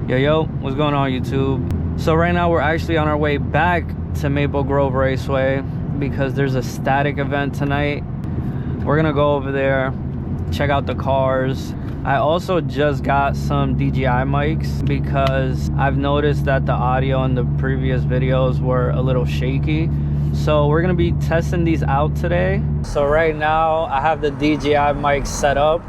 Yo, what's going on, YouTube? So right now we're actually on our way back to Maple Grove Raceway because there's a static event tonight. We're gonna go over there, check out the cars. I also just got some DJI mics because I've noticed that the audio in the previous videos were a little shaky. So we're gonna be testing these out today. So right now I have the DJI mic set up.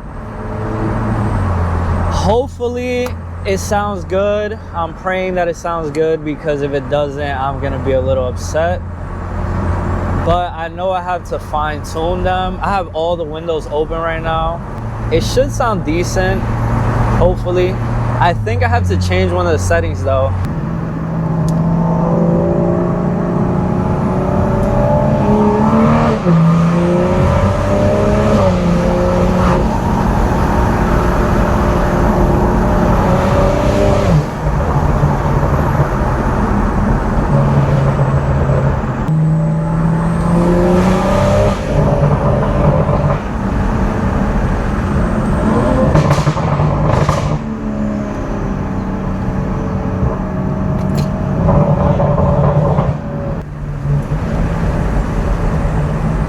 Hopefully it sounds good. I'm praying that it sounds good because if it doesn't, I'm gonna be a little upset. But I know I have to fine tune them. I have all the windows open right now. It should sound decent, hopefully. I think I have to change one of the settings though.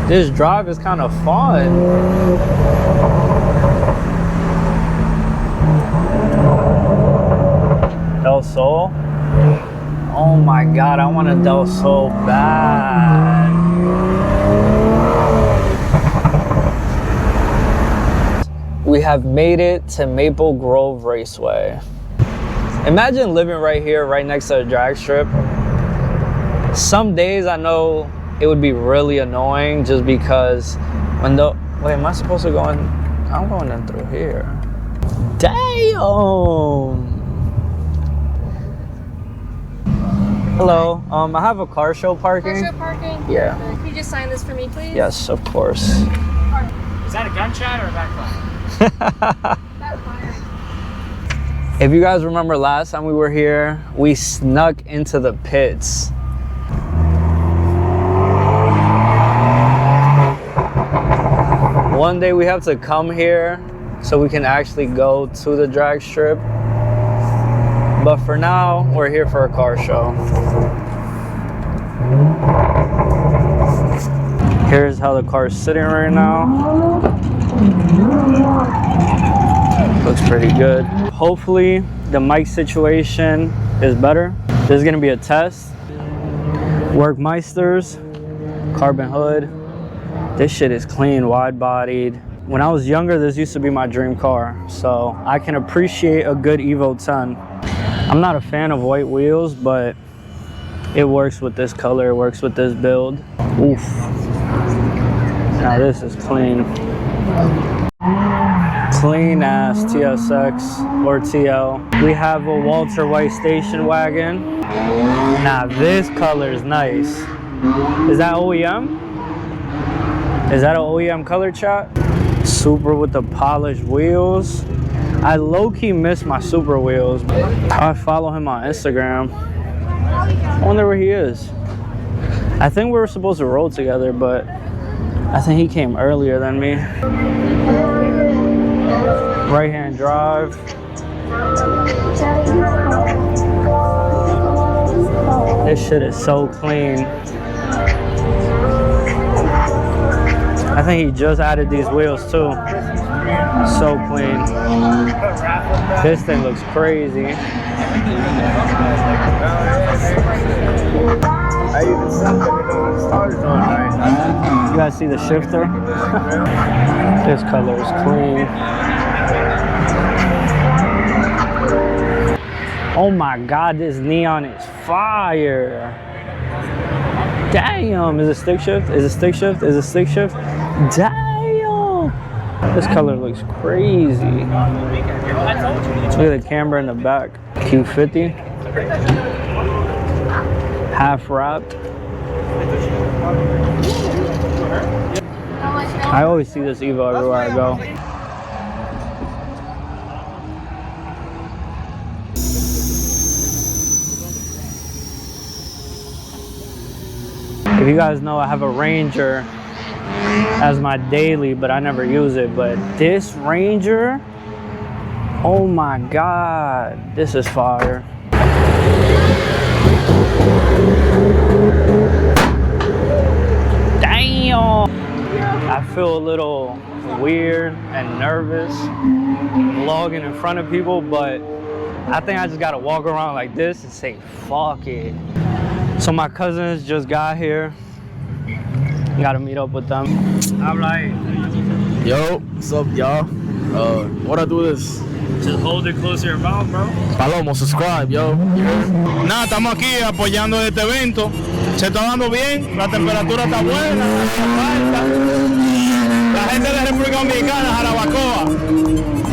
This drive is kind of fun. Del Sol? Oh my God, I want a Del Sol bad. We have made it to Maple Grove Raceway. Imagine living right here, right next to a drag strip. Some days I know it would be really annoying just because when the, wait, am I supposed to go in? I'm going in through here. Damn! Hello, I have a car show parking. Car show parking? Yeah. Can you just sign this for me, please? Yes, of course. Is that a gunshot or a backfire? Backfire. If you guys remember last time we were here, we snuck into the pits. One day we have to come here so we can actually go to the drag strip. But for now, we're here for a car show. Here's how the car's sitting right now. Looks pretty good. Hopefully the mic situation is better. This is gonna be a test. Workmeisters, carbon hood. This shit is clean, wide-bodied. When I was younger, this used to be my dream car, so I can appreciate a good Evo 10. I'm not a fan of white wheels, but it works with this color, it works with this build. Oof. Now this is clean. Clean ass TSX or TL. We have a Walter White station wagon. Now this color is nice. Is that OEM? Is that an OEM color, chat? Super with the polished wheels. I low-key miss my Super wheels. I follow him on Instagram. I wonder where he is. I think we were supposed to roll together, but I think he came earlier than me. Right-hand drive. This shit is so clean. I think he just added these wheels too. So clean. This thing looks crazy. You guys see the shifter? This color is clean. Oh my God, this neon is fire. Damn, is it stick shift? Is it stick shift? Is it stick shift? Damn! This color looks crazy. Look at the camera in the back. Q50. Half wrapped. I always see this Evo everywhere I go. If you guys know, I have a Ranger as my daily, but I never use it. But this Ranger, Oh my God, this is fire. Damn! I feel a little weird and nervous vlogging in front of people, but I think I just gotta walk around like this and say, fuck it. So my cousins just got here. Gotta meet up with them. I'm like, yo, what's up, y'all? What I do is Just hold it close to your mouth, bro. Palomo, subscribe, yo. Nada, estamos aquí apoyando este evento. Se está dando bien, la temperatura está buena, falta. La gente de República Dominicana, Jarabacoa.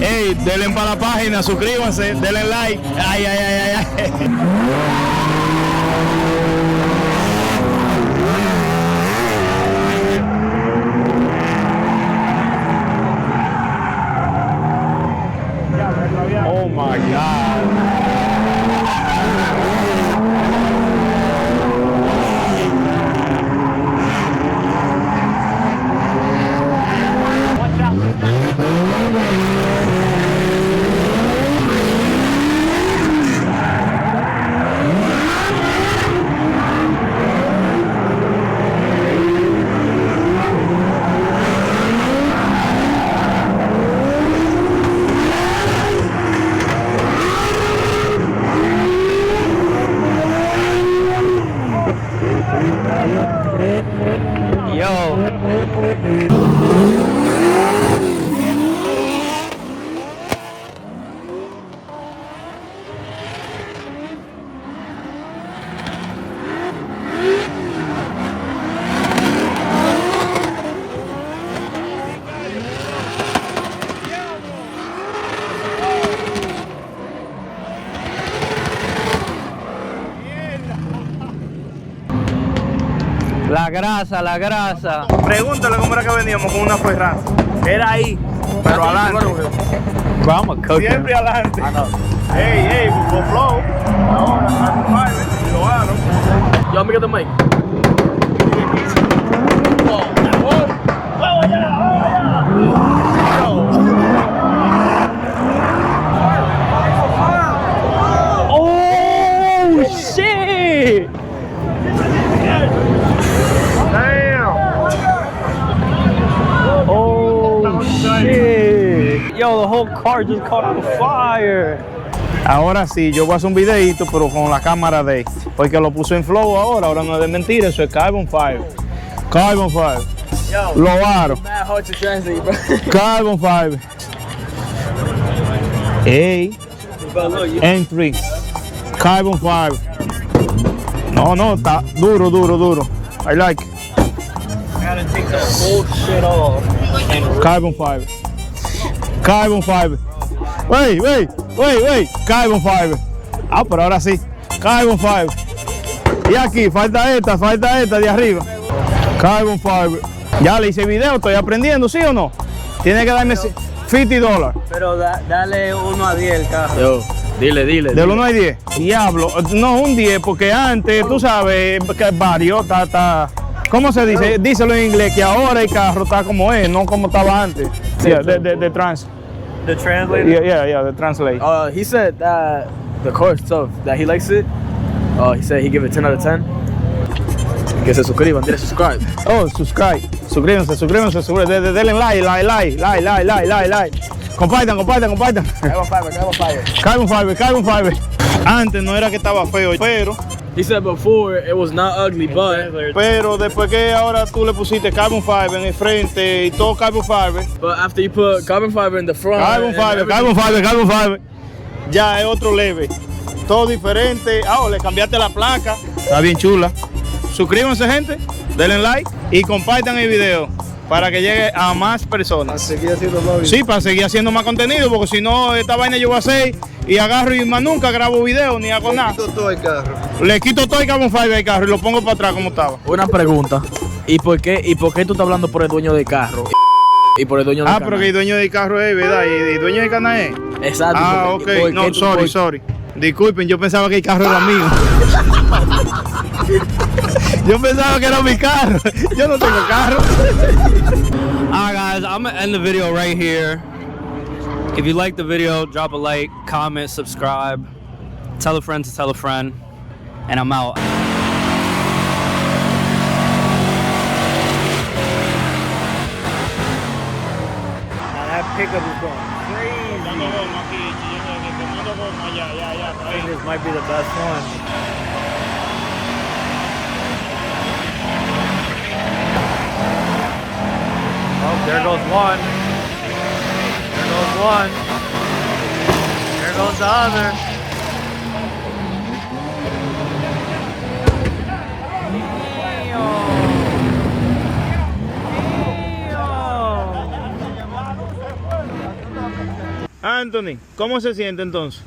Ey, denle para la página, suscríbanse, denle like. Ay, ay, ay, ay, ay. Oh my God. La grasa, la grasa. Pregúntale cómo era que veníamos con una Ferrari. Era ahí, pero adelante. Bro, I'm a cooker. Siempre adelante. Hey, hey, for flow. Ahora, a tu lo hago. Yo, amigo de Mike. Oh, shit! Oh, shit! Yo, the whole car just caught on fire. Ahora sí, yo voy a hacer un videito, pero con la cámara de, porque lo puso en flow ahora no es de mentira, eso es Carbon Fiber. Carbon Fiber. Lo aro. Mad hard to translate, bro. Carbon Fiber. M3. Carbon Fiber. No, está duro, duro, duro. I like it. Gotta take the whole shit off. Carbon Fiber. Carbon Fiber. Wait. Carbon Fiber. Ah, pero ahora sí. Carbon Fiber. Y aquí, falta esta de arriba. Carbon Fiber. Ya le hice video, estoy aprendiendo, ¿sí o no? Tiene que darme $50. Pero dale 1 a 10 el carro. Yo, dile. Del 1 al 10. Diablo, no un 10, porque antes, tú sabes, que varios, está. ¿Cómo se dice? Díselo en inglés, que ahora el carro está como es, no como estaba antes. Yeah, the translator? Yeah, the translate. He said that the car is tough, that he likes it. He said he give it 10 out of 10. Que se suscriban, dile subscribe. Oh, subscribe. Suscríbanse. Denle like. Compartan. Carbon Fiber. Antes no era que estaba feo, pero He said before it was not ugly, pero después que ahora tú le pusiste Carbon Fiber en el frente y todo Carbon Fiber. but after you put carbon fiber in the front, Carbon Fiber. Ya es otro leve. Todo diferente. Le cambiaste la placa. Está bien chula. Suscríbanse, gente. Denle like y compartan el video para que llegue a más personas. Seguir haciendo más videos. Sí, para seguir haciendo más contenido, porque si no, esta vaina yo voy a hacer y agarro y más nunca grabo video ni hago nada. Todo el carro. Le quito todo el Carbon Fiber al carro y lo pongo para atrás como estaba. Una pregunta. ¿Y por qué tú estás hablando por el dueño del carro? Y por el dueño del canal. Pero que el dueño del carro es, ¿verdad? ¿Y el dueño del canal es? Exacto. Ok. No, sorry. Disculpen, yo pensaba que el carro era mío. Yo pensaba que era mi carro. Yo no tengo carro. Alright guys, I'm gonna end the video right here. If you like the video, drop a like, comment, subscribe, tell a friend to tell a friend, and I'm out. Now that pickup is going crazy. I think this might be the best one. Oh, there goes one. There goes one. There goes the other. Anthony, ¿cómo se siente entonces?